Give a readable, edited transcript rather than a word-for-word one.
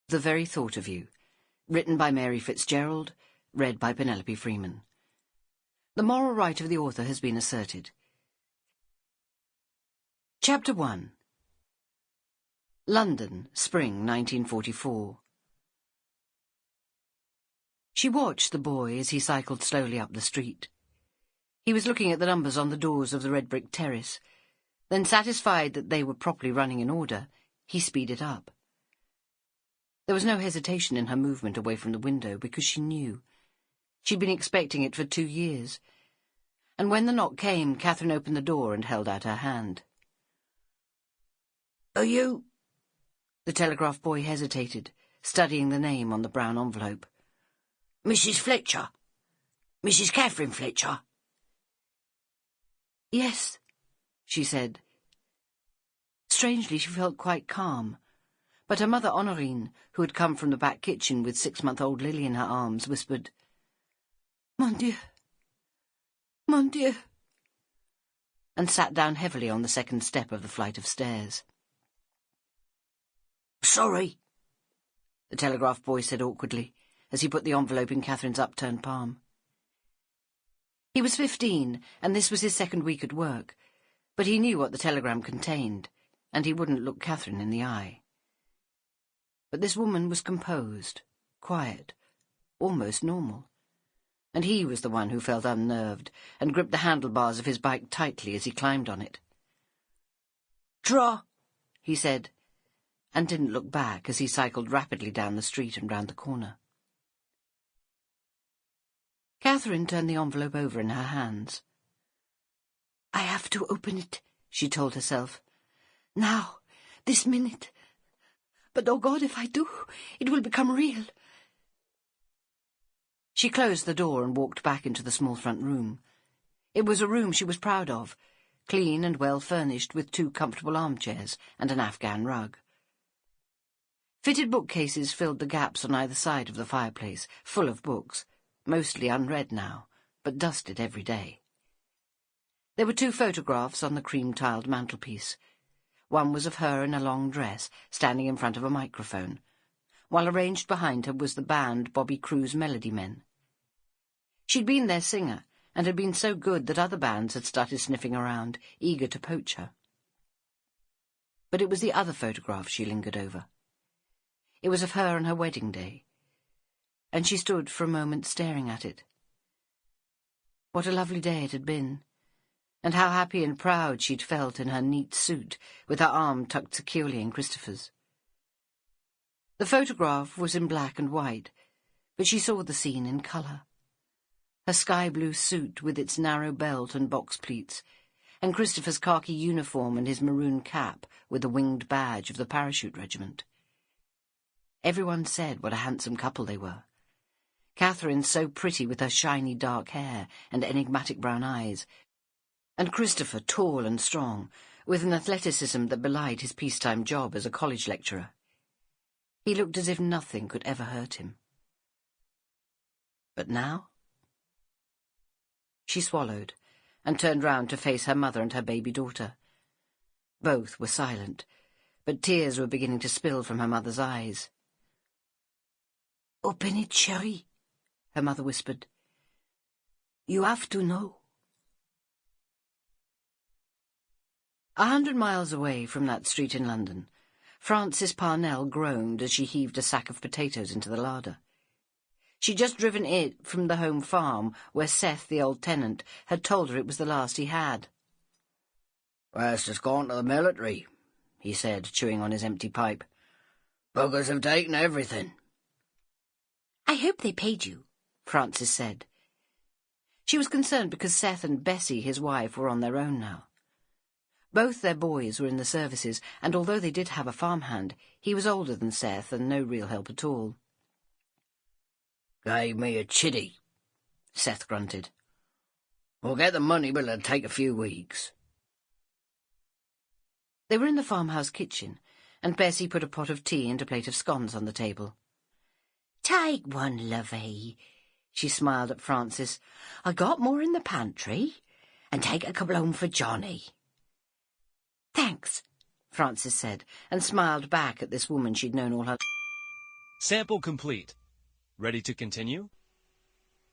The Very Thought of You. Written by Mary Fitzgerald, read by Penelope Freeman. The moral right of the author has been asserted. Chapter 1. London, Spring 1944. She watched the boy as he cycled slowly up the street. He was looking at the numbers on the doors of the red brick terrace. Then, satisfied that they were properly running in order, he speeded up. There was no hesitation in her movement away from the window, because she knew. She'd been expecting it for 2 years. And when the knock came, Catherine opened the door and held out her hand. "Are you—" The telegraph boy hesitated, studying the name on the brown envelope. "Mrs. Fletcher? Mrs. Catherine Fletcher?" "Yes," she said. Strangely, she felt quite calm. But her mother, Honorine, who had come from the back kitchen with 6-month-old Lily in her arms, whispered, "Mon Dieu, mon Dieu," and sat down heavily on the second step of the flight of stairs. "Sorry," the telegraph boy said awkwardly, as he put the envelope in Catherine's upturned palm. He was 15, and this was his second week at work, but he knew what the telegram contained, and he wouldn't look Catherine in the eye. But this woman was composed, quiet, almost normal, and he was the one who felt unnerved and gripped the handlebars of his bike tightly as he climbed on it. "Draw," he said, and didn't look back as he cycled rapidly down the street and round the corner. Catherine turned the envelope over in her hands. "I have to open it," she told herself. "Now, this minute. But, oh God, if I do, it will become real." She closed the door and walked back into the small front room. It was a room she was proud of, clean and well furnished with 2 comfortable armchairs and an Afghan rug. Fitted bookcases filled the gaps on either side of the fireplace, full of books, mostly unread now, but dusted every day. There were 2 photographs on the cream-tiled mantelpiece. One was of her in a long dress, standing in front of a microphone, while arranged behind her was the band Bobby Crew's Melody Men. She'd been their singer, and had been so good that other bands had started sniffing around, eager to poach her. But it was the other photograph she lingered over. It was of her on her wedding day, and she stood for a moment staring at it. What a lovely day it had been, and how happy and proud she'd felt in her neat suit, with her arm tucked securely in Christopher's. The photograph was in black and white, but she saw the scene in colour. Her sky-blue suit with its narrow belt and box pleats, and Christopher's khaki uniform and his maroon cap with the winged badge of the parachute regiment. Everyone said what a handsome couple they were. Catherine so pretty with her shiny dark hair and enigmatic brown eyes, and Christopher tall and strong, with an athleticism that belied his peacetime job as a college lecturer. He looked as if nothing could ever hurt him. But now? She swallowed, and turned round to face her mother and her baby daughter. Both were silent, but tears were beginning to spill from her mother's eyes. "Open it, chérie," her mother whispered. "You have to know." 100 miles away from that street in London, Frances Parnell groaned as she heaved a sack of potatoes into the larder. She'd just driven it from the home farm where Seth, the old tenant, had told her it was the last he had. "West has gone to the military," he said, chewing on his empty pipe. "Buggers have taken everything." "I hope they paid you," Frances said. She was concerned because Seth and Bessie, his wife, were on their own now. Both their boys were in the services, and although they did have a farmhand, he was older than Seth and no real help at all. "Gave me a chitty," Seth grunted. "We'll get the money, but it'll take a few weeks." They were in the farmhouse kitchen, and Bessie put a pot of tea and a plate of scones on the table. "Take one, lovey," she smiled at Frances. "I got more in the pantry, and take a couple home for Johnny." "Thanks," Frances said, and smiled back at this woman she'd known all her Sample complete. Ready to continue?